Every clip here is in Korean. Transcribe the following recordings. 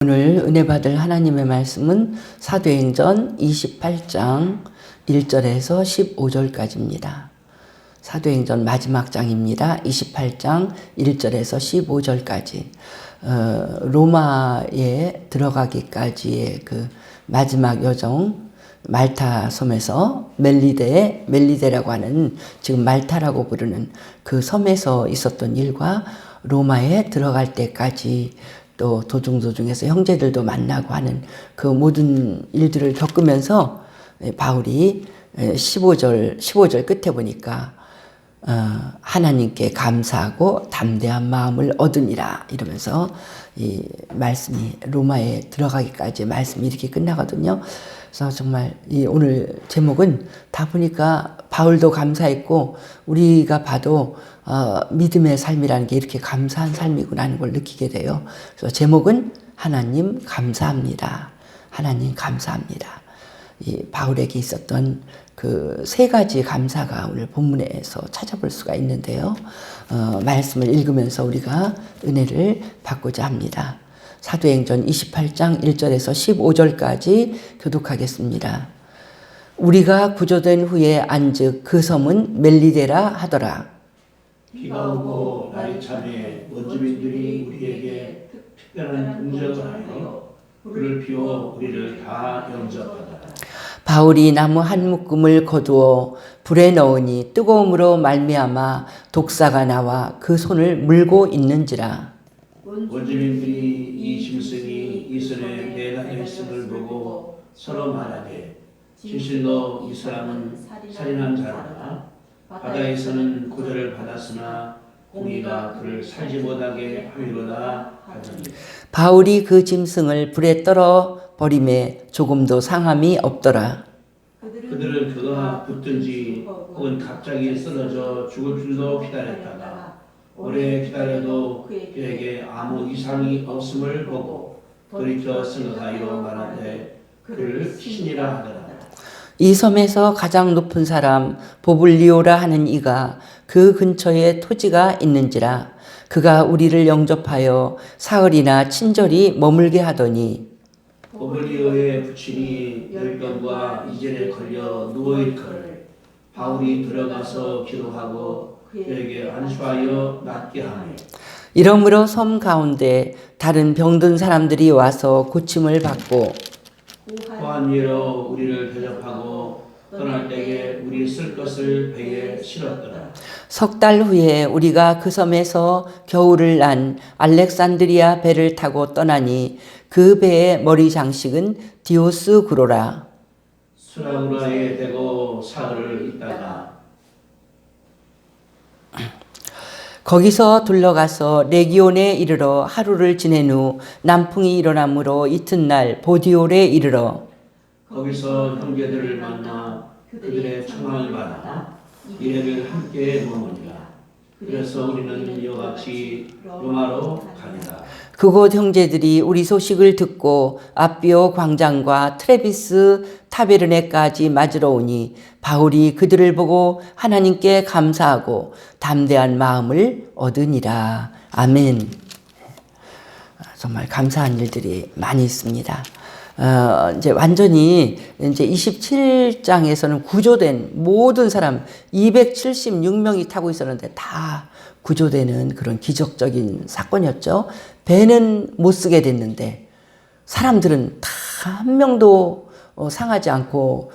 오늘 은혜 받을 하나님의 말씀은 사도행전 28장 1절에서 15절까지입니다. 사도행전 마지막 장입니다. 28장 1절에서 15절까지. 로마에 들어가기까지의 그 마지막 여정, 말타 섬에서 멜리데라고 하는, 지금 말타라고 부르는 그 섬에서 있었던 일과 로마에 들어갈 때까지, 또 도중에서 형제들도 만나고 하는 그 모든 일들을 겪으면서 바울이 15절 끝에 보니까 하나님께 감사하고 담대한 마음을 얻으니라 이러면서 이 말씀이 로마에 들어가기까지 말씀이 이렇게 끝나거든요. 그래서 정말 이 오늘 제목은 다 보니까 바울도 감사했고 우리가 봐도 믿음의 삶이라는 게 이렇게 감사한 삶이구나 하는 걸 느끼게 돼요. 그래서 제목은 하나님 감사합니다. 하나님 감사합니다. 이 바울에게 있었던 그 세 가지 감사가 오늘 본문에서 찾아볼 수가 있는데요. 말씀을 읽으면서 우리가 은혜를 받고자 합니다. 사도행전 28장 1절에서 15절까지 교독하겠습니다. 우리가 구조된 후에 안즉 그 섬은 멜리데라 하더라. 비가 오고 날이 차매 원주민들이 우리에게 특별한 동정을 하여 불을 피워 우리를 다 영접하더라. 바울이 나무 한 묶음을 거두어 불에 넣으니 뜨거움으로 말미암아 독사가 나와 그 손을 물고 있는지라. 원주민들이 이 짐승이 이 손에 매달려 있음을 보고 서로 말하되 진실로 이 사람은 살인한 자로다. 바다에서는 구절을 받았으나 공의가 그를 살지 못하게 함이로다 하더니 바울이 그 짐승을 불에 떨어 버림에 조금도 상함이 없더라. 그들은 그가 붙든지 혹은 갑자기 쓰러져 죽을 줄도 기다렸다가 오래 기다려도 그에게 아무 이상이 없음을 보고 돌이켜 생각하여 말하되 그를 신이라 하더라. 이 섬에서 가장 높은 사람 보블리오라 하는 이가 그 근처에 토지가 있는지라. 그가 우리를 영접하여 사흘이나 친절히 머물게 하더니 보블리오의 부친이 열병과 이전에 걸려 누워있거늘 바울이 들어가서 기도하고 그에게 안수하여 낫게 하며 이러므로 섬 가운데 다른 병든 사람들이 와서 고침을 받고 고한 예로 우리를 대접하고 떠날 때에 우리 쓸 것을 배에 실었더라. 석 달 후에 우리가 그 섬에서 겨울을 난 알렉산드리아 배를 타고 떠나니 그 배의 머리 장식은 디오스구로라. 수라구라에 대고 사흘을 있다가 거기서 둘러가서 레기온에 이르러 하루를 지낸 후 남풍이 일어나므로 이튿날 보디올에 이르러 거기서 형제들을 만나 그들의 청함을 받아 이래를 함께 머무니라. 그래서 우리는 이와 같이 로마로 가니라. 그곳 형제들이 우리 소식을 듣고 아비오 광장과 트레비스 타베르네까지 맞으러 오니 바울이 그들을 보고 하나님께 감사하고 담대한 마음을 얻으니라. 아멘. 정말 감사한 일들이 많이 있습니다. 이제 완전히 이제 27장에서는 구조된 모든 사람 276명이 타고 있었는데 다 구조되는 그런 기적적인 사건이었죠. 배는 못 쓰게 됐는데 사람들은 다 한 명도 상하지 않고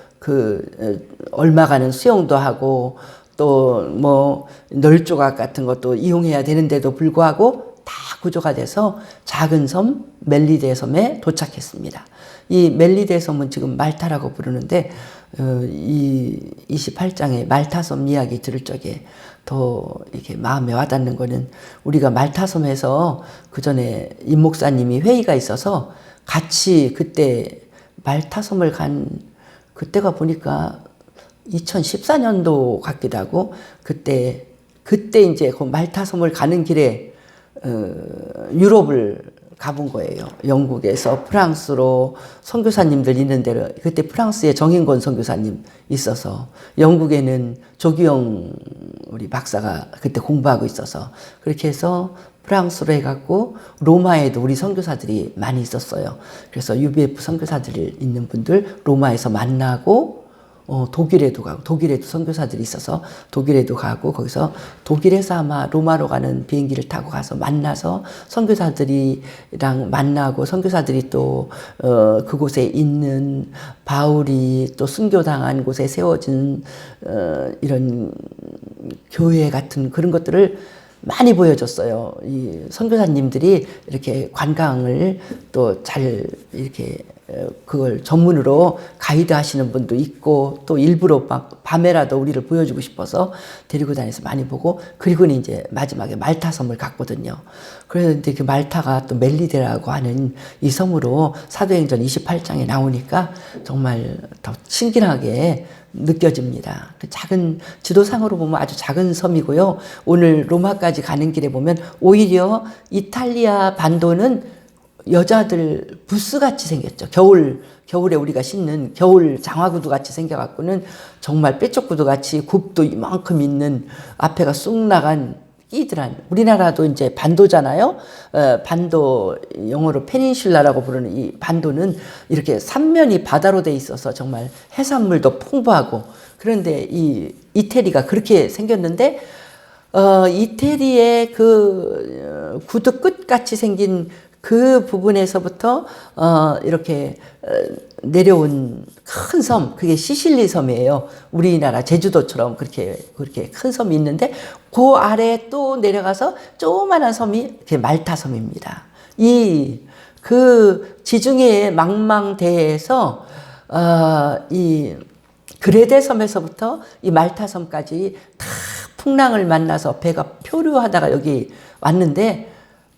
얼마가는 수영도 하고 또 뭐 널조각 같은 것도 이용해야 되는데도 불구하고 다 구조가 돼서 작은 섬 멜리데 섬에 도착했습니다. 이 멜리데 섬은 지금 말타라고 부르는데 이 28장의 말타 섬 이야기 들을 적에 더 이렇게 마음에 와닿는 거는 우리가 말타 섬에서 그 전에 임 목사님이 회의가 있어서 같이 그때 말타 섬을 간 그때가 보니까 2014년도 같기도 하고 그때 이제 그 말타 섬을 가는 길에 유럽을 가본 거예요. 영국에서 프랑스로 선교사님들 있는 데로 그때 프랑스에 정인권 선교사님 있어서 영국에는 조기영 우리 박사가 그때 공부하고 있어서 그렇게 해서 프랑스로 해갖고 로마에도 우리 선교사들이 많이 있었어요. 그래서 UBF 선교사들 있는 분들 로마에서 만나고 독일에도 가고, 독일에도 선교사들이 있어서 독일에도 가고, 거기서 독일에서 아마 로마로 가는 비행기를 타고 가서 만나서 선교사들이랑 만나고, 선교사들이 또 그곳에 있는 바울이 또 순교당한 곳에 세워진 이런 교회 같은 그런 것들을 많이 보여줬어요. 이 선교사님들이 이렇게 관광을 또 잘 이렇게 그걸 전문으로 가이드 하시는 분도 있고, 또 일부러 막 밤에라도 우리를 보여주고 싶어서 데리고 다니면서 많이 보고, 그리고는 이제 마지막에 말타 섬을 갔거든요. 그런데 그 말타가 또 멜리데라고 하는 이 섬으로 사도행전 28장에 나오니까 정말 더 친근하게 느껴집니다. 그 작은, 지도상으로 보면 아주 작은 섬이고요. 오늘 로마까지 가는 길에 보면 오히려 이탈리아 반도는 여자들 부스같이 생겼죠. 겨울에 우리가 신는 겨울 장화구두 같이 생겨갖고는 정말 빼쪽구두 같이 굽도 이만큼 있는, 앞에가 쑥 나간 끼들한, 우리나라도 이제 반도잖아요. 반도, 영어로 페닌슐라라고 부르는 이 반도는 이렇게 삼면이 바다로 돼 있어서 정말 해산물도 풍부하고, 그런데 이 이태리가 그렇게 생겼는데, 이태리의 그 구두 끝같이 생긴 그 부분에서부터 이렇게 내려온 큰 섬, 그게 시실리 섬이에요. 우리나라 제주도처럼 그렇게 큰 섬이 있는데, 그 아래 또 내려가서 조그만한 섬이 이렇게 말타 섬입니다. 그 지중해 망망대해에서 이 그레데 섬에서부터 이 말타 섬까지 다 풍랑을 만나서 배가 표류하다가 여기 왔는데,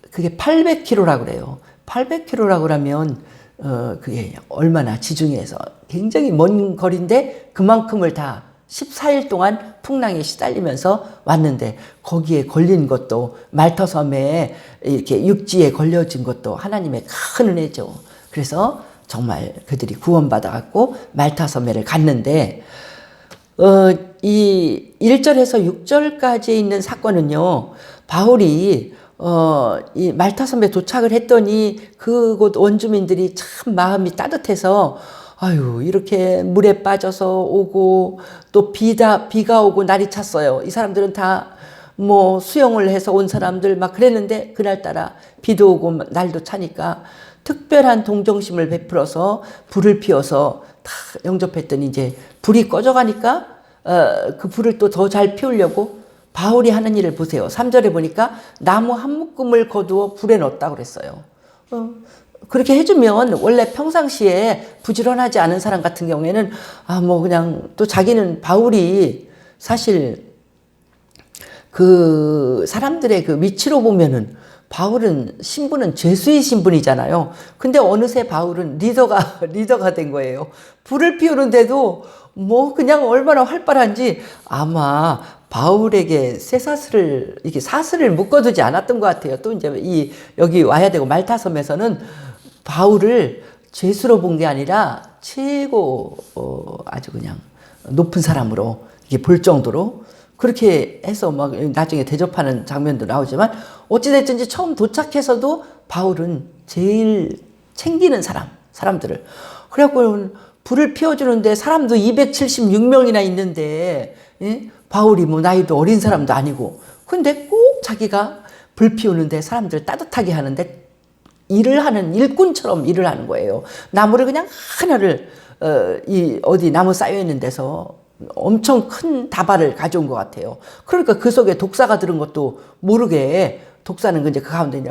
그게 800km라고 그래요. 800km라고 그러면 그게 얼마나 지중해에서 굉장히 먼 거리인데 그만큼을 다 14일 동안 풍랑에 시달리면서 왔는데, 거기에 걸린 것도, 말타 섬에 이렇게 육지에 걸려진 것도 하나님의 큰 은혜죠. 그래서 정말 그들이 구원받아갖고 말타 섬에를 갔는데, 이 1절에서 6절까지 있는 사건은요, 바울이 이 말타 섬에 도착을 했더니 그곳 원주민들이 참 마음이 따뜻해서, 아유, 이렇게 물에 빠져서 오고, 또 비가 오고 날이 찼어요. 이 사람들은 다 뭐 수영을 해서 온 사람들 막 그랬는데, 그날따라 비도 오고 날도 차니까 특별한 동정심을 베풀어서 불을 피워서 다 영접했더니, 이제 불이 꺼져가니까 그 불을 또 더 잘 피우려고 바울이 하는 일을 보세요. 3절에 보니까 나무 한 묶음을 거두어 불에 넣었다고 그랬어요. 그렇게 해주면 원래 평상시에 부지런하지 않은 사람 같은 경우에는 뭐 그냥, 또 자기는 바울이 사실 그 사람들의 그 위치로 보면은 바울은 신분은 죄수의 신분이잖아요. 근데 어느새 바울은 리더가 된 거예요. 불을 피우는데도 뭐 그냥 얼마나 활발한지, 아마 바울에게 이렇게 사슬을 묶어두지 않았던 것 같아요. 또 이제 여기 와야 되고, 말타 섬에서는 바울을 죄수로 본 게 아니라 최고 아주 그냥 높은 사람으로 이게 볼 정도로 그렇게 해서 막 나중에 대접하는 장면도 나오지만, 어찌됐든지 처음 도착해서도 바울은 제일 챙기는 사람들을. 그래갖고 불을 피워주는데 사람도 276명이나 있는데, 예? 바울이 뭐 나이도 어린 사람도 아니고, 근데 꼭 자기가 불 피우는데 사람들 따뜻하게 하는데 일꾼처럼 일을 하는 거예요. 나무를 그냥 하나를 어디 나무 쌓여 있는 데서 엄청 큰 다발을 가져온 것 같아요. 그러니까 그 속에 독사가 들은 것도 모르게, 독사는 이제 그 가운데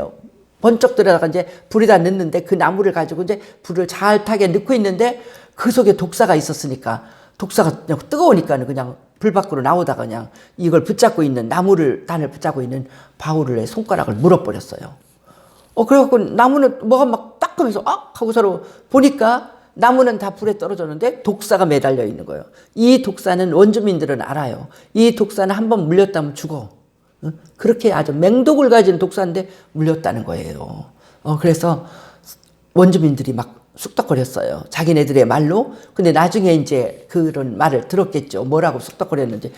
번쩍 들어다가 이제 불에다 넣는데, 그 나무를 가지고 이제 불을 잘 타게 넣고 있는데, 그 속에 독사가 있었으니까, 독사가 그냥 뜨거우니까 그냥 불 밖으로 나오다가 그냥 이걸 붙잡고 있는, 단을 붙잡고 있는 바울의 손가락을 물어버렸어요. 그래갖고 나무는 뭐가 막 따끔해서 하고서 보니까 나무는 다 불에 떨어졌는데 독사가 매달려 있는 거예요. 이 독사는 원주민들은 알아요. 이 독사는 한번 물렸다면 죽어. 그렇게 아주 맹독을 가진 독사인데 물렸다는 거예요. 그래서 원주민들이 막 쑥덕거렸어요. 자기네들의 말로. 근데 나중에 이제 그런 말을 들었겠죠. 뭐라고 쑥덕거렸는지.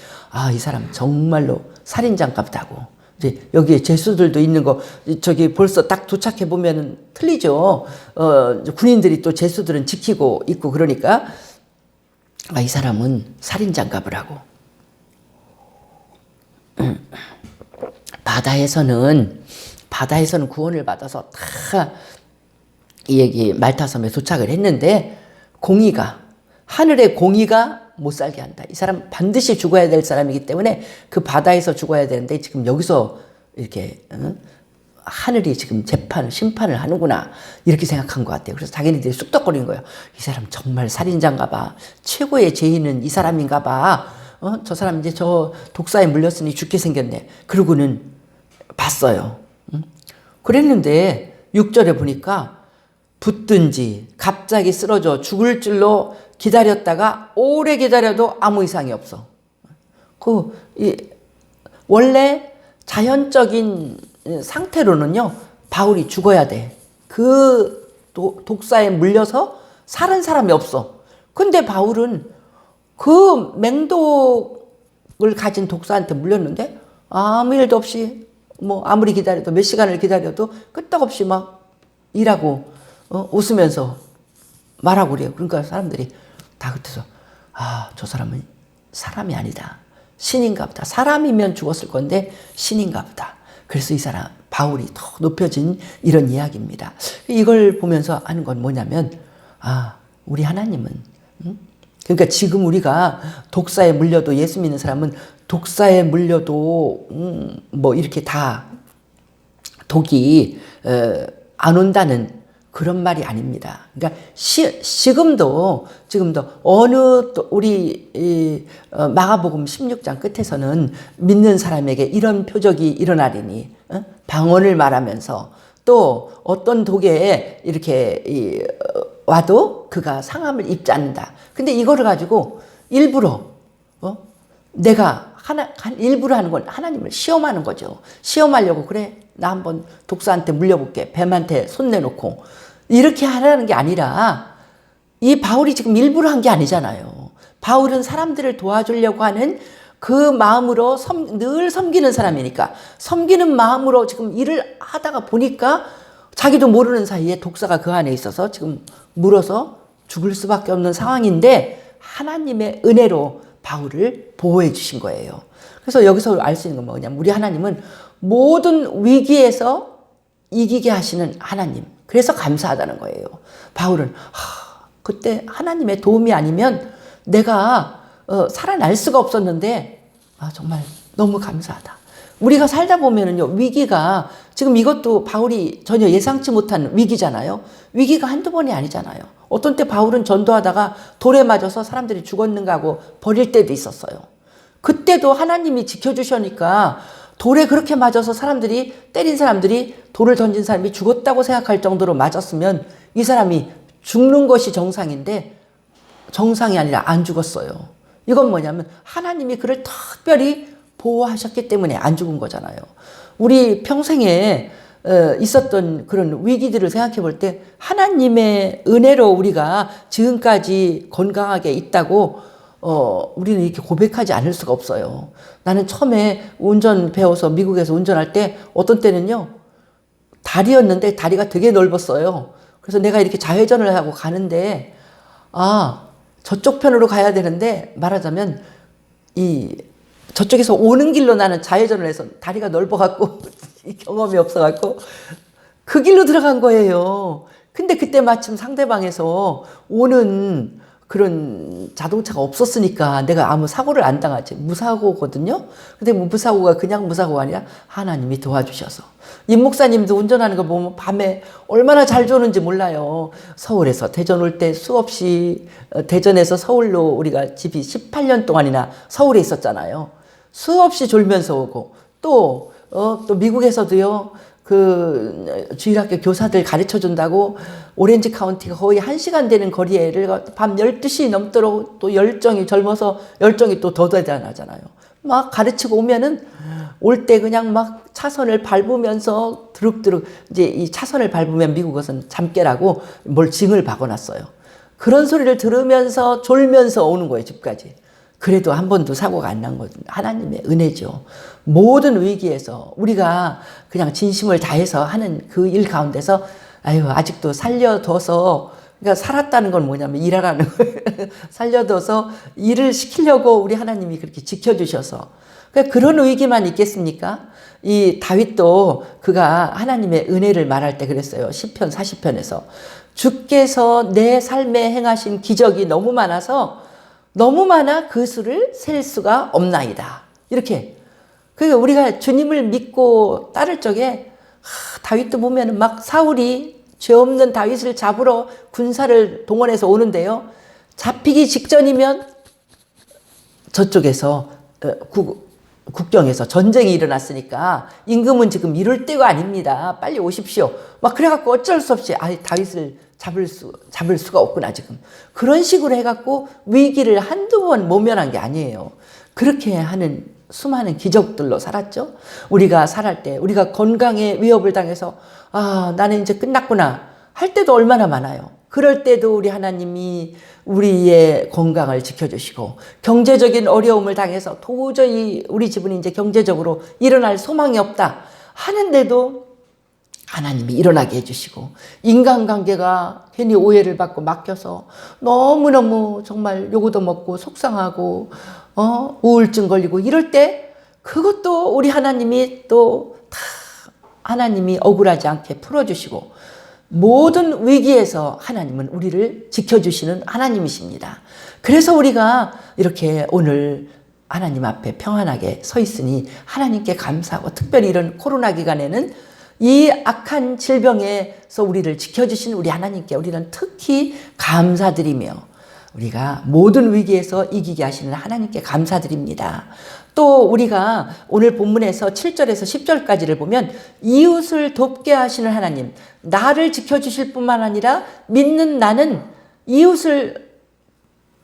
이 사람 정말로 살인장 같다고. 이제 여기에 제수들도 있는 거, 저기 벌써 딱 도착해 보면은 틀리죠. 군인들이 또 제수들은 지키고 있고 그러니까, 아, 이 사람은 살인자인가 보라고. 바다에서는 구원을 받아서 다 이 얘기 말타섬에 도착을 했는데, 하늘의 공의가 못 살게 한다. 이 사람 반드시 죽어야 될 사람이기 때문에 그 바다에서 죽어야 되는데 지금 여기서 이렇게 하늘이 지금 심판을 하는구나, 이렇게 생각한 것 같아요. 그래서 자기네들이 쑥덕거리는 거예요. 이 사람 정말 살인자인가 봐. 최고의 죄인은 이 사람인가 봐. 저 사람 이제 저 독사에 물렸으니 죽게 생겼네. 그러고는 봤어요. 그랬는데 6절에 보니까 붙든지 갑자기 쓰러져 죽을 줄로 기다렸다가 오래 기다려도 아무 이상이 없어. 원래 자연적인 상태로는요, 바울이 죽어야 돼. 그 독사에 물려서 살은 사람이 없어. 근데 바울은 그 맹독을 가진 독사한테 물렸는데 아무 일도 없이, 뭐 아무리 기다려도, 몇 시간을 기다려도 끄떡없이 막 일하고 웃으면서 말하고 그래요. 그러니까 사람들이 다 그때서, 아, 저 사람은 사람이 아니다. 신인가 보다. 사람이면 죽었을 건데 신인가 보다. 그래서 이 사람 바울이 더 높여진 이런 이야기입니다. 이걸 보면서 하는 건 뭐냐면, 아, 우리 하나님은, 그러니까 지금 우리가 독사에 물려도, 예수 믿는 사람은 독사에 물려도 뭐 이렇게 다 독이 안 온다는 그런 말이 아닙니다. 그러니까 지금도 어느 또 우리 마가복음 16장 끝에서는 믿는 사람에게 이런 표적이 일어나리니, 방언을 말하면서 또 어떤 독에 이렇게 와도 그가 상함을 입지 않는다. 근데 이거를 가지고 일부러 내가 일부러 하는 건 하나님을 시험하는 거죠. 시험하려고, 그래, 나 한번 독사한테 물려볼게. 뱀한테 손 내놓고. 이렇게 하라는 게 아니라, 이 바울이 지금 일부러 한 게 아니잖아요. 바울은 사람들을 도와주려고 하는 그 마음으로 늘 섬기는 사람이니까, 섬기는 마음으로 지금 일을 하다가 보니까 자기도 모르는 사이에 독사가 그 안에 있어서 지금 물어서 죽을 수밖에 없는 상황인데, 하나님의 은혜로 바울을 보호해 주신 거예요. 그래서 여기서 알 수 있는 건 뭐냐면, 우리 하나님은 모든 위기에서 이기게 하시는 하나님. 그래서 감사하다는 거예요. 바울은 그때 하나님의 도움이 아니면 내가 살아날 수가 없었는데, 정말 너무 감사하다. 우리가 살다 보면은요, 위기가, 지금 이것도 바울이 전혀 예상치 못한 위기잖아요. 위기가 한두 번이 아니잖아요. 어떤 때 바울은 전도하다가 돌에 맞아서 사람들이 죽었는가 하고 버릴 때도 있었어요. 그때도 하나님이 지켜주시니까, 돌에 그렇게 맞아서 때린 사람들이, 돌을 던진 사람이 죽었다고 생각할 정도로 맞았으면 이 사람이 죽는 것이 정상인데 정상이 아니라 안 죽었어요. 이건 뭐냐면 하나님이 그를 특별히 보호하셨기 때문에 안 죽은 거잖아요. 우리 평생에 있었던 그런 위기들을 생각해 볼 때 하나님의 은혜로 우리가 지금까지 건강하게 있다고 우리는 이렇게 고백하지 않을 수가 없어요. 나는 처음에 운전 배워서 미국에서 운전할 때 어떤 때는요, 다리였는데 다리가 되게 넓었어요. 그래서 내가 이렇게 좌회전을 하고 가는데, 저쪽 편으로 가야 되는데, 말하자면 저쪽에서 오는 길로 나는 좌회전을 해서 다리가 넓어갖고 경험이 없어갖고 그 길로 들어간 거예요. 근데 그때 마침 상대방에서 오는 그런 자동차가 없었으니까 내가 아무 사고를 안 당하지. 무사고거든요. 근데 무사고가 그냥 무사고가 아니라 하나님이 도와주셔서. 임 목사님도 운전하는 거 보면 밤에 얼마나 잘 조는지 몰라요. 서울에서 대전 올 때 수없이, 대전에서 서울로 우리가 집이 18년 동안이나 서울에 있었잖아요. 수없이 졸면서 오고, 또 미국에서도요, 그 주일학교 교사들 가르쳐 준다고 오렌지 카운티가 거의 1시간 되는 거리를 밤 12시 넘도록 또 젊어서 열정이 또 더 대단하잖아요. 막 가르치고 오면은 올 때 그냥 막 차선을 밟으면서 드륵드륵, 이제 이 차선을 밟으면 미국에서는 잠깨라고 뭘 징을 박아놨어요. 그런 소리를 들으면서 졸면서 오는 거예요, 집까지. 그래도 한 번도 사고가 안 난 건 하나님의 은혜죠. 모든 위기에서 우리가 그냥 진심을 다해서 하는 그 일 가운데서 아유 아직도 살려둬서 그러니까 살았다는 건 뭐냐면 일하라는 거예요. 살려둬서 일을 시키려고 우리 하나님이 그렇게 지켜주셔서 그러니까 그런 위기만 있겠습니까? 이 다윗도 그가 하나님의 은혜를 말할 때 그랬어요. 시편 40편에서 주께서 내 삶에 행하신 기적이 너무 많아서 너무 많아 그 수를 셀 수가 없나이다. 이렇게. 그러니까 우리가 주님을 믿고 따를 적에 다윗도 보면은 막 사울이 죄 없는 다윗을 잡으러 군사를 동원해서 오는데요. 잡히기 직전이면 저쪽에서 국경에서 전쟁이 일어났으니까 임금은 지금 이럴 때가 아닙니다. 빨리 오십시오. 막 그래갖고 어쩔 수 없이 다윗을 잡을 수가 없구나 지금. 그런 식으로 해갖고 위기를 한두 번 모면한 게 아니에요. 그렇게 하는 수많은 기적들로 살았죠. 우리가 살할 때 우리가 건강에 위협을 당해서 나는 이제 끝났구나 할 때도 얼마나 많아요. 그럴 때도 우리 하나님이 우리의 건강을 지켜주시고 경제적인 어려움을 당해서 도저히 우리 집은 이제 경제적으로 일어날 소망이 없다 하는데도 하나님이 일어나게 해주시고 인간관계가 괜히 오해를 받고 막혀서 너무너무 정말 요구도 먹고 속상하고 우울증 걸리고 이럴 때 그것도 우리 하나님이 또 다 하나님이 억울하지 않게 풀어주시고 모든 위기에서 하나님은 우리를 지켜주시는 하나님이십니다. 그래서 우리가 이렇게 오늘 하나님 앞에 평안하게 서 있으니 하나님께 감사하고 특별히 이런 코로나 기간에는 이 악한 질병에서 우리를 지켜주신 우리 하나님께 우리는 특히 감사드리며 우리가 모든 위기에서 이기게 하시는 하나님께 감사드립니다. 또 우리가 오늘 본문에서 7절에서 10절까지를 보면 이웃을 돕게 하시는 하나님, 나를 지켜주실 뿐만 아니라 믿는 나는 이웃을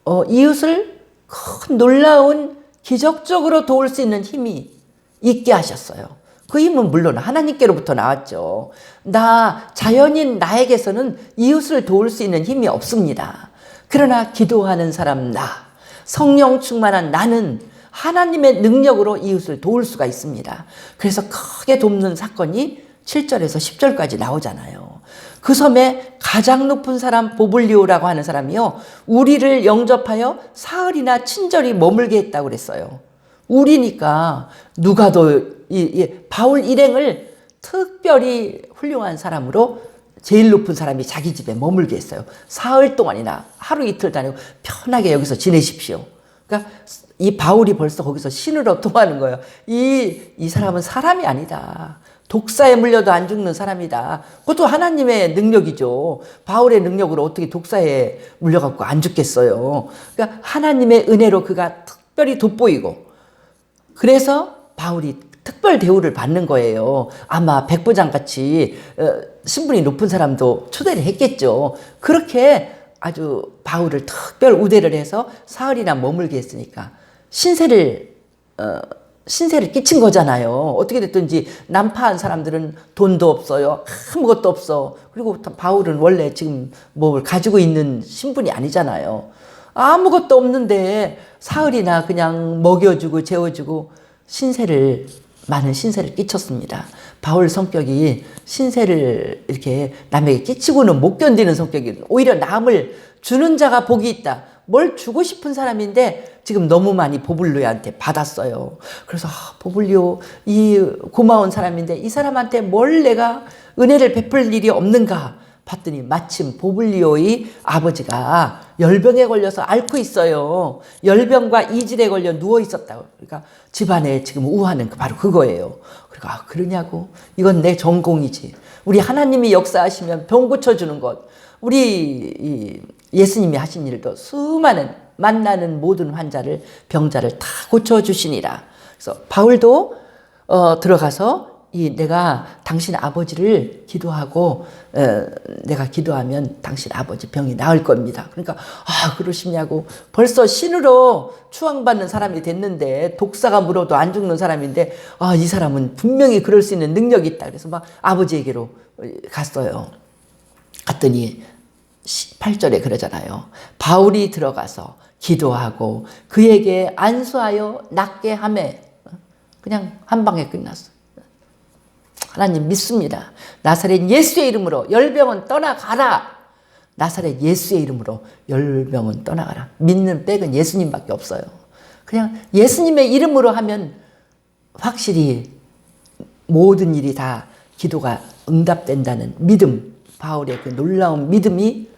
큰 놀라운 기적적으로 도울 수 있는 힘이 있게 하셨어요. 그 힘은 물론 하나님께로부터 나왔죠. 자연인 나에게서는 이웃을 도울 수 있는 힘이 없습니다. 그러나 기도하는 사람 성령 충만한 나는 하나님의 능력으로 이웃을 도울 수가 있습니다. 그래서 크게 돕는 사건이 7절에서 10절까지 나오잖아요. 그 섬에 가장 높은 사람 보블리오라고 하는 사람이요. 우리를 영접하여 사흘이나 친절히 머물게 했다고 그랬어요. 우리니까 누가 더 바울 일행을 특별히 훌륭한 사람으로 제일 높은 사람이 자기 집에 머물게 했어요. 사흘 동안이나 하루 이틀 다니고 편하게 여기서 지내십시오. 그러니까 이 바울이 벌써 거기서 신으로 통하는 거예요. 이 사람은 사람이 아니다. 독사에 물려도 안 죽는 사람이다. 그것도 하나님의 능력이죠. 바울의 능력으로 어떻게 독사에 물려갖고 안 죽겠어요. 그러니까 하나님의 은혜로 그가 특별히 돋보이고 그래서 바울이 특별 대우를 받는 거예요. 아마 백부장같이 신분이 높은 사람도 초대를 했겠죠. 그렇게 아주 바울을 특별 우대를 해서 사흘이나 머물게 했으니까 신세를 끼친 거잖아요. 어떻게 됐든지 난파한 사람들은 돈도 없어요. 아무것도 없어. 그리고 바울은 원래 지금 뭘 가지고 있는 신분이 아니잖아요. 아무것도 없는데 사흘이나 그냥 먹여주고 재워주고 많은 신세를 끼쳤습니다. 바울 성격이 신세를 이렇게 남에게 끼치고는 못 견디는 성격이 오히려 남을 주는 자가 복이 있다. 뭘 주고 싶은 사람인데 지금 너무 많이 보블리오한테 받았어요. 그래서 보블리오 이 고마운 사람인데 이 사람한테 뭘 내가 은혜를 베풀 일이 없는가 봤더니 마침 보블리오의 아버지가 열병에 걸려서 앓고 있어요. 열병과 이질에 걸려 누워 있었다고. 그러니까 집안에 지금 우하는 바로 그거예요. 그러니까 그러냐고. 이건 내 전공이지. 우리 하나님이 역사하시면 병 고쳐주는 것. 우리 예수님이 하신 일도 수많은 만나는 모든 병자를 다 고쳐주시니라. 그래서 바울도 들어가서 내가 당신 아버지를 기도하고 내가 기도하면 당신 아버지 병이 나을 겁니다. 그러니까 그러시냐고. 벌써 신으로 추앙받는 사람이 됐는데 독사가 물어도 안 죽는 사람인데 이 사람은 분명히 그럴 수 있는 능력이 있다. 그래서 막 아버지에게로 갔어요. 갔더니 8절에 그러잖아요. 바울이 들어가서 기도하고 그에게 안수하여 낫게 하매 그냥 한 방에 끝났어요. 하나님 믿습니다. 나사렛 예수의 이름으로 열병은 떠나가라. 나사렛 예수의 이름으로 열병은 떠나가라. 믿는 백은 예수님밖에 없어요. 그냥 예수님의 이름으로 하면 확실히 모든 일이 다 기도가 응답된다는 믿음, 바울의 그 놀라운 믿음이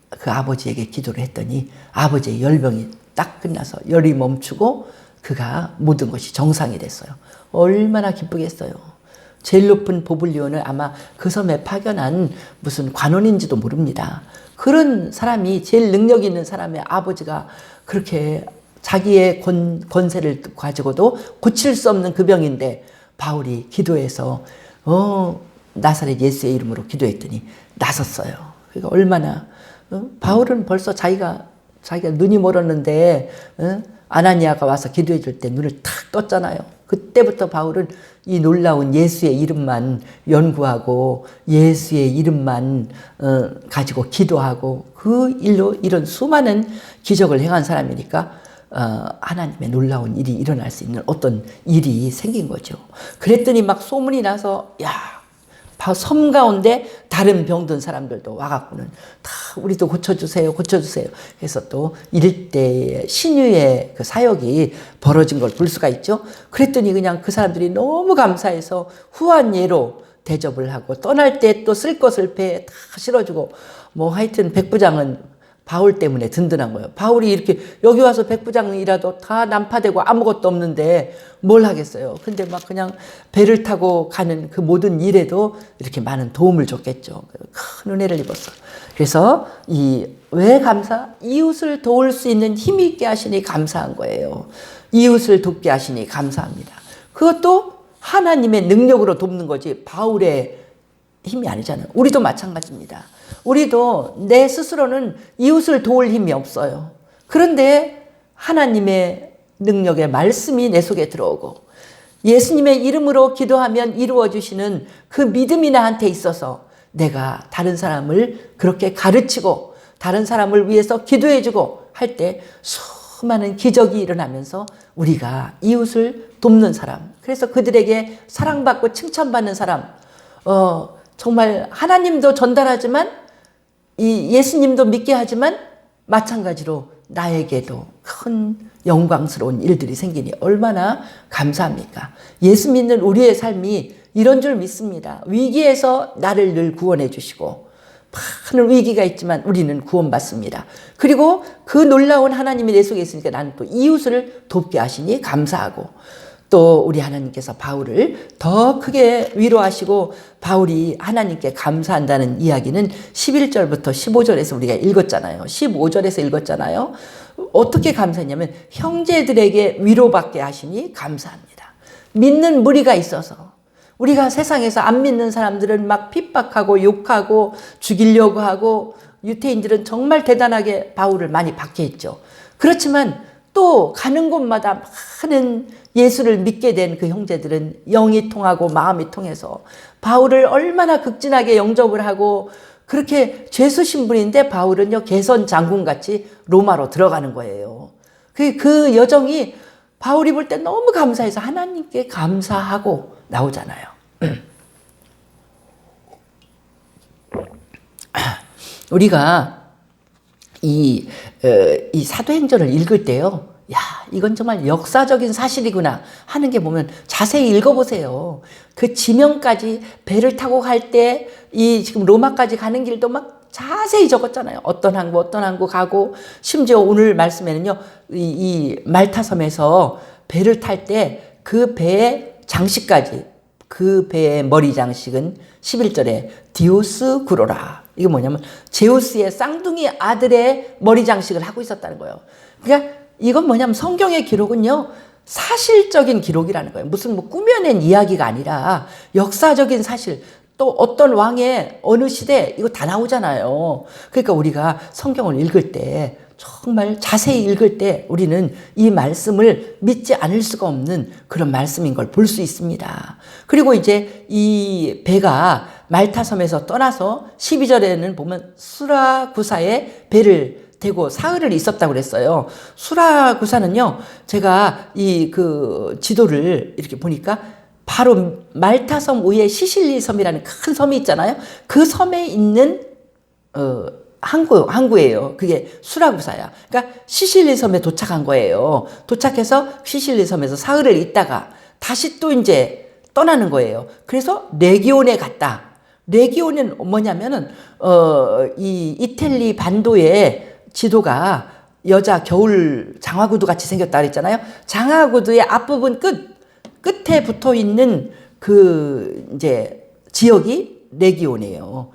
그 아버지에게 기도를 했더니 아버지의 열병이 딱 끝나서 열이 멈추고 그가 모든 것이 정상이 됐어요. 얼마나 기쁘겠어요. 제일 높은 보블리온을 아마 그 섬에 파견한 무슨 관원인지도 모릅니다. 그런 사람이 제일 능력 있는 사람의 아버지가 그렇게 자기의 권세를 가지고도 고칠 수 없는 그 병인데 바울이 기도해서 나사렛 예수의 이름으로 기도했더니 나섰어요. 그러니까 얼마나 바울은 벌써 자기가 눈이 멀었는데 아나니아가 와서 기도해 줄 때 눈을 탁 떴잖아요. 그때부터 바울은 이 놀라운 예수의 이름만 연구하고 예수의 이름만 가지고 기도하고 그 일로 이런 수많은 기적을 행한 사람이니까 하나님의 놀라운 일이 일어날 수 있는 어떤 일이 생긴 거죠. 그랬더니 막 소문이 나서 섬 가운데 다른 병든 사람들도 와갖고는 다 우리도 고쳐주세요. 그래서 또 일대의 신유의 그 사역이 벌어진 걸 볼 수가 있죠. 그랬더니 그냥 그 사람들이 너무 감사해서 후한 예로 대접을 하고 떠날 때 또 쓸 것을 배에 다 실어주고 뭐 하여튼 백부장은 바울 때문에 든든한 거예요. 바울이 이렇게 여기 와서 백부장이라도 다 난파되고 아무것도 없는데 뭘 하겠어요. 근데 막 그냥 배를 타고 가는 그 모든 일에도 이렇게 많은 도움을 줬겠죠. 큰 은혜를 입었어. 그래서 왜 감사? 이웃을 도울 수 있는 힘이 있게 하시니 감사한 거예요. 이웃을 돕게 하시니 감사합니다. 그것도 하나님의 능력으로 돕는 거지 바울의 힘이 아니잖아요. 우리도 마찬가지입니다. 우리도 내 스스로는 이웃을 도울 힘이 없어요. 그런데 하나님의 능력의 말씀이 내 속에 들어오고 예수님의 이름으로 기도하면 이루어주시는 그 믿음이 나한테 있어서 내가 다른 사람을 그렇게 가르치고 다른 사람을 위해서 기도해주고 할 때 수많은 기적이 일어나면서 우리가 이웃을 돕는 사람, 그래서 그들에게 사랑받고 칭찬받는 사람, 정말 하나님도 전달하지만 이 예수님도 믿게 하지만 마찬가지로 나에게도 큰 영광스러운 일들이 생기니 얼마나 감사합니까? 예수 믿는 우리의 삶이 이런 줄 믿습니다. 위기에서 나를 늘 구원해 주시고 많은 위기가 있지만 우리는 구원받습니다. 그리고 그 놀라운 하나님이 내 속에 있으니까 나는 또 이웃을 돕게 하시니 감사하고 또 우리 하나님께서 바울을 더 크게 위로하시고 바울이 하나님께 감사한다는 이야기는 11절부터 15절에서 우리가 읽었잖아요. 15절에서 읽었잖아요. 어떻게 감사했냐면 형제들에게 위로받게 하시니 감사합니다. 믿는 무리가 있어서 우리가 세상에서 안 믿는 사람들은 막 핍박하고 욕하고 죽이려고 하고 유태인들은 정말 대단하게 바울을 많이 박해했죠. 그렇지만 또 가는 곳마다 많은 예수를 믿게 된 그 형제들은 영이 통하고 마음이 통해서 바울을 얼마나 극진하게 영접을 하고 그렇게 죄수 신분인데 바울은요 개선 장군같이 로마로 들어가는 거예요. 그 여정이 바울이 볼 때 너무 감사해서 하나님께 감사하고 나오잖아요. 우리가 이 사도행전을 읽을 때요, 야, 이건 정말 역사적인 사실이구나 하는 게 보면 자세히 읽어보세요. 그 지명까지 배를 타고 갈 때 지금 로마까지 가는 길도 막 자세히 적었잖아요. 어떤 항구 가고, 심지어 오늘 말씀에는요, 이 말타섬에서 배를 탈 때 그 배의 장식까지, 그 배의 머리 장식은 11절에 디오스 구로라. 이게 뭐냐면 제우스의 쌍둥이 아들의 머리 장식을 하고 있었다는 거예요. 그러니까 이건 뭐냐면 성경의 기록은요, 사실적인 기록이라는 거예요. 무슨 뭐 꾸며낸 이야기가 아니라 역사적인 사실, 또 어떤 왕의 어느 시대, 이거 다 나오잖아요. 그러니까 우리가 성경을 읽을 때, 정말 자세히 읽을 때 우리는 이 말씀을 믿지 않을 수가 없는 그런 말씀인 걸 볼 수 있습니다. 그리고 이제 이 배가 말타섬에서 떠나서 12절에는 보면 수라구사에 배를 되고 사흘을 있었다고 그랬어요. 수라구사는요, 제가 이 그 지도를 이렇게 보니까 바로 말타섬 위에 시실리 섬이라는 큰 섬이 있잖아요. 그 섬에 있는 항구예요. 그게 수라구사야. 그러니까 시실리 섬에 도착한 거예요. 도착해서 시실리 섬에서 사흘을 있다가 다시 또 이제 떠나는 거예요. 그래서 레기온에 갔다. 레기온은 뭐냐면은 이 이탈리 반도의 지도가 여자 겨울 장화구두 같이 생겼다 그랬잖아요. 장화구두의 앞부분 끝에 붙어 있는 그 이제 지역이 레기온이에요.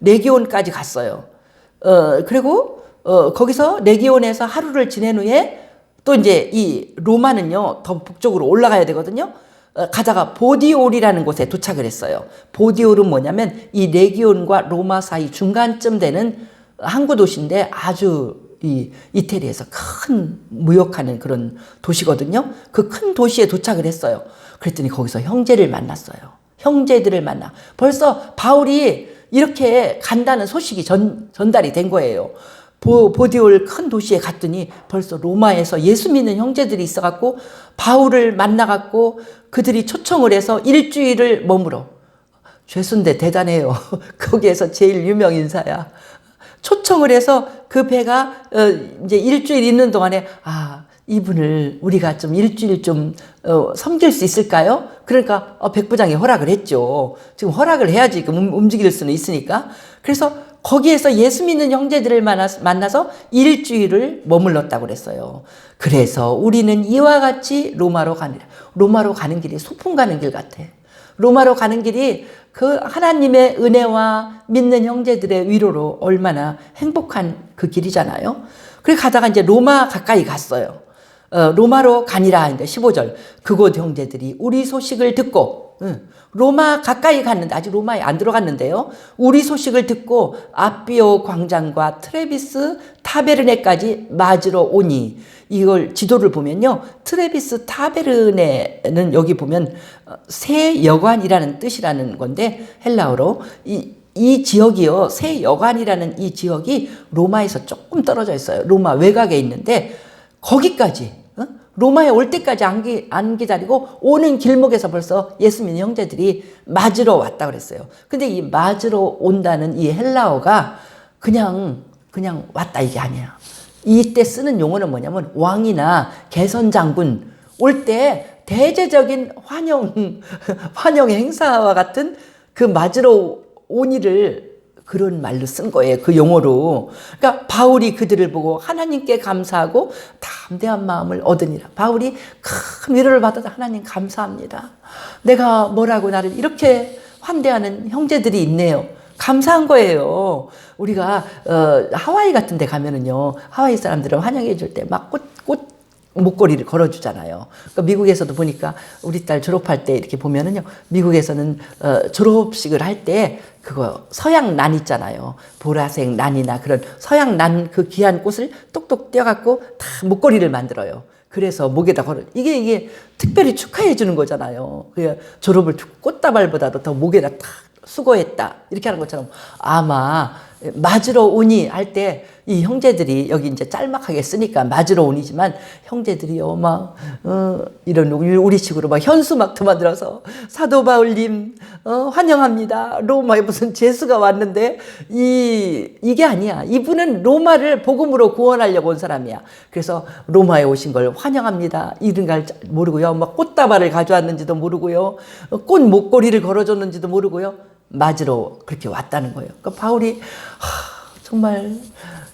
레기온까지 갔어요. 그리고 거기서 레기온에서 하루를 지낸 후에 또 이제 이 로마는요, 더 북쪽으로 올라가야 되거든요. 가다가 보디올이라는 곳에 도착을 했어요. 보디올은 뭐냐면 이 레기온과 로마 사이 중간쯤 되는 항구 도시인데 아주 이 이태리에서 큰 무역하는 그런 도시거든요. 그 큰 도시에 도착을 했어요. 그랬더니 거기서 형제를 만났어요. 형제들을 만나. 벌써 바울이 이렇게 간다는 소식이 전달이 된 거예요. 보디올 큰 도시에 갔더니 벌써 로마에서 예수 믿는 형제들이 있어갖고 바울을 만나갖고 그들이 초청을 해서 일주일을 머물어. 죄수인데 대단해요. 거기에서 제일 유명 인사야. 초청을 해서 그 배가 이제 일주일 있는 동안에 이분을 우리가 좀 일주일 좀 섬길 수 있을까요? 그러니까 백부장이 허락을 했죠. 지금 허락을 해야지 움직일 수는 있으니까. 그래서 거기에서 예수 믿는 형제들을 만나서 일주일을 머물렀다고 그랬어요. 그래서 우리는 이와 같이 로마로 가니라. 로마로 가는 길이 소풍 가는 길 같아. 로마로 가는 길이 그 하나님의 은혜와 믿는 형제들의 위로로 얼마나 행복한 그 길이잖아요. 그래 가다가 이제 로마 가까이 갔어요. 로마로 가니라 하는데 15절 그곳 형제들이 우리 소식을 듣고 로마 가까이 갔는데 아직 로마에 안 들어갔는데요. 우리 소식을 듣고 아비오 광장과 트레비스 타베르네까지 맞으러 오니 이걸 지도를 보면요. 트레비스 타베르네는 여기 보면 새 여관이라는 뜻이라는 건데 헬라어로 이 지역이요. 새 여관이라는 이 지역이 로마에서 조금 떨어져 있어요. 로마 외곽에 있는데 거기까지 로마에 올 때까지 안 기다리고 오는 길목에서 벌써 예수 믿는 형제들이 맞으러 왔다 그랬어요. 근데 이 맞으러 온다는 이 헬라어가 그냥 왔다 이게 아니야. 이때 쓰는 용어는 뭐냐면 왕이나 개선 장군 올 때 대제적인 환영 행사와 같은 그 맞으러 오니를 그런 말로 쓴 거예요. 그 용어로. 그러니까 바울이 그들을 보고 하나님께 감사하고 담대한 마음을 얻으니라. 바울이 큰 위로를 받아서 하나님 감사합니다. 내가 뭐라고 나를 이렇게 환대하는 형제들이 있네요. 감사한 거예요. 우리가 하와이 같은 데 가면은요. 하와이 사람들은 환영해 줄 때 막 꽃 목걸이를 걸어주잖아요. 그러니까 미국에서도 보니까 우리 딸 졸업할 때 이렇게 보면은요. 미국에서는 졸업식을 할 때 그거 서양 난 있잖아요. 보라색 난이나 그런 서양 난 그 귀한 꽃을 똑똑 떼어갖고 다 목걸이를 만들어요. 그래서 목에다 걸어. 이게 특별히 축하해 주는 거잖아요. 그 졸업을 꽃다발보다도 더 목에다 탁 수고했다. 이렇게 하는 것처럼 아마 맞으러 오니 할 때 이 형제들이 여기 이제 짤막하게 쓰니까 맞으러 오니지만 형제들이요 막 이런 우리식으로 막 현수 막도 만들어서 사도 바울님 환영합니다. 로마에 무슨 제수가 왔는데 이게 아니야. 이분은 로마를 복음으로 구원하려고 온 사람이야. 그래서 로마에 오신 걸 환영합니다. 이런 걸 모르고요. 막 꽃다발을 가져왔는지도 모르고요. 꽃 목걸이를 걸어줬는지도 모르고요. 맞으러 그렇게 왔다는 거예요. 그러니까 바울이 정말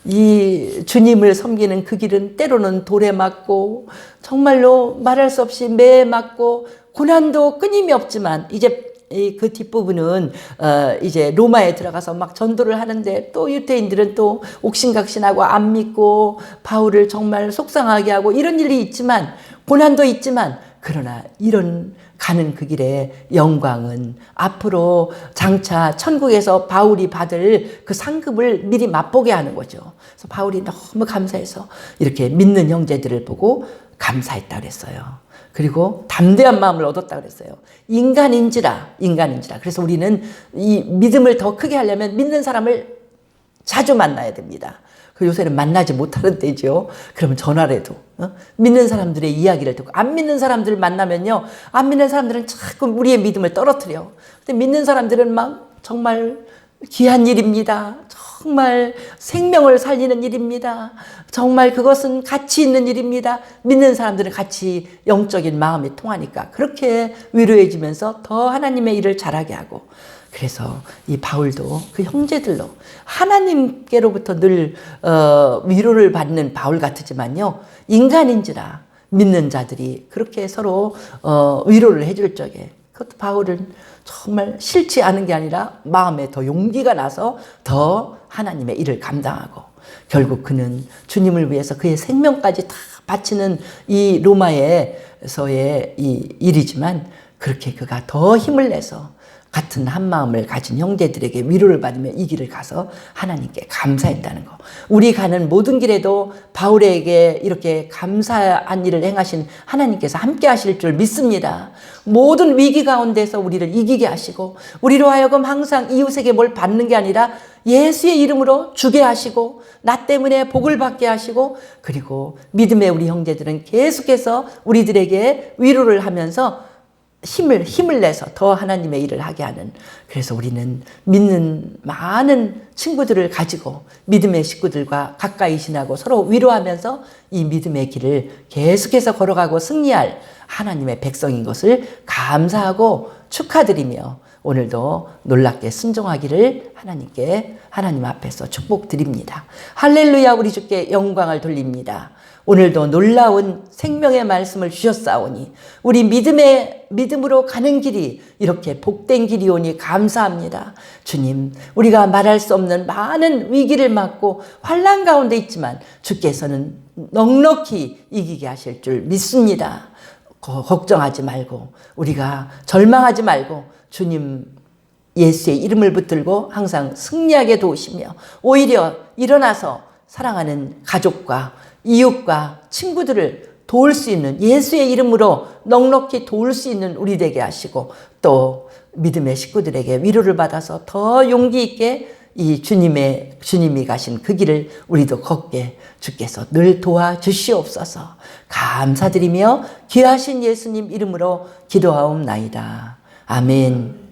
이 주님을 섬기는 그 길은 때로는 돌에 맞고 정말로 말할 수 없이 매에 맞고 고난도 끊임이 없지만 이제 그 뒷부분은 이제 로마에 들어가서 막 전도를 하는데 또 유대인들은 또 옥신각신하고 안 믿고 바울을 정말 속상하게 하고 이런 일이 있지만 고난도 있지만 그러나 이런 가는 그 길에 영광은 앞으로 장차 천국에서 바울이 받을 그 상급을 미리 맛보게 하는 거죠. 그래서 바울이 너무 감사해서 이렇게 믿는 형제들을 보고 감사했다 그랬어요. 그리고 담대한 마음을 얻었다 그랬어요. 인간인지라. 그래서 우리는 이 믿음을 더 크게 하려면 믿는 사람을 자주 만나야 됩니다. 그 요새는 만나지 못하는 때죠. 그러면 전화라도 믿는 사람들의 이야기를 듣고, 안 믿는 사람들을 만나면요, 안 믿는 사람들은 자꾸 우리의 믿음을 떨어뜨려. 근데 믿는 사람들은 막 정말 귀한 일입니다. 정말 생명을 살리는 일입니다. 정말 그것은 가치 있는 일입니다. 믿는 사람들은 같이 영적인 마음이 통하니까 그렇게 위로해주면서 더 하나님의 일을 잘하게 하고, 그래서 이 바울도 그 형제들로 하나님께로부터 늘 위로를 받는 바울 같으지만요, 인간인지라 믿는 자들이 그렇게 서로 위로를 해줄 적에, 그것도 바울은 정말 싫지 않은 게 아니라 마음에 더 용기가 나서 더 하나님의 일을 감당하고, 결국 그는 주님을 위해서 그의 생명까지 다 바치는 이 로마에서의 이 일이지만, 그렇게 그가 더 힘을 내서 같은 한 마음을 가진 형제들에게 위로를 받으며 이 길을 가서 하나님께 감사했다는 거. 우리 가는 모든 길에도 바울에게 이렇게 감사한 일을 행하신 하나님께서 함께 하실 줄 믿습니다. 모든 위기 가운데서 우리를 이기게 하시고, 우리로 하여금 항상 이웃에게 뭘 받는 게 아니라 예수의 이름으로 주게 하시고, 나 때문에 복을 받게 하시고, 그리고 믿음의 우리 형제들은 계속해서 우리들에게 위로를 하면서 힘을 내서 더 하나님의 일을 하게 하는, 그래서 우리는 믿는 많은 친구들을 가지고 믿음의 식구들과 가까이 지나고 서로 위로하면서 이 믿음의 길을 계속해서 걸어가고 승리할 하나님의 백성인 것을 감사하고 축하드리며, 오늘도 놀랍게 순종하기를 하나님 앞에서 축복드립니다. 할렐루야. 우리 주께 영광을 돌립니다. 오늘도 놀라운 생명의 말씀을 주셨사오니 우리 믿음으로 가는 길이 이렇게 복된 길이오니 감사합니다. 주님, 우리가 말할 수 없는 많은 위기를 맞고 환난 가운데 있지만 주께서는 넉넉히 이기게 하실 줄 믿습니다. 걱정하지 말고, 우리가 절망하지 말고 주님 예수의 이름을 붙들고 항상 승리하게 도우시며, 오히려 일어나서 사랑하는 가족과 이웃과 친구들을 도울 수 있는, 예수의 이름으로 넉넉히 도울 수 있는 우리 되게 하시고, 또 믿음의 식구들에게 위로를 받아서 더 용기 있게 이 주님이 가신 그 길을 우리도 걷게 주께서 늘 도와주시옵소서. 감사드리며 귀하신 예수님 이름으로 기도하옵나이다. 아멘.